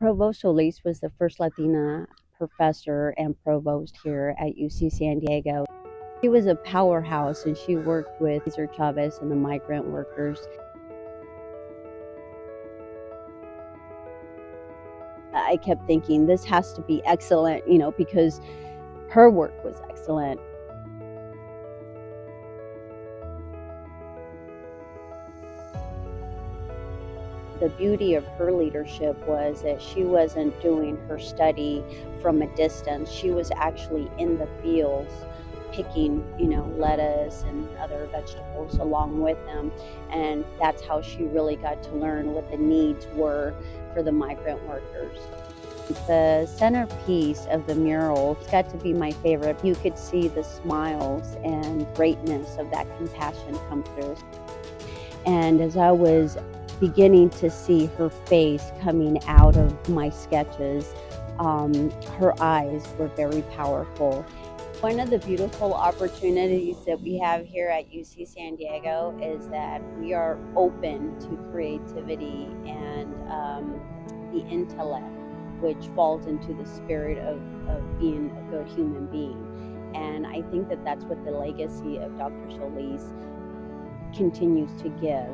Provost Solís was the first Latina professor and provost here at UC San Diego. She was a powerhouse and she worked with César Chávez and the migrant workers. I kept thinking this has to be excellent, because her work was excellent. The beauty of her leadership was that she wasn't doing her study from a distance. She was actually in the fields picking, lettuce and other vegetables along with them. And that's how she really got to learn what the needs were for the migrant workers. The centerpiece of the mural got to be my favorite. You could see the smiles and greatness of that compassion come through. And as I was beginning to see her face coming out of my sketches, her eyes were very powerful. One of the beautiful opportunities that we have here at UC San Diego is that we are open to creativity and the intellect, which falls into the spirit of being a good human being. And I think that that's what the legacy of Dr. Solís continues to give.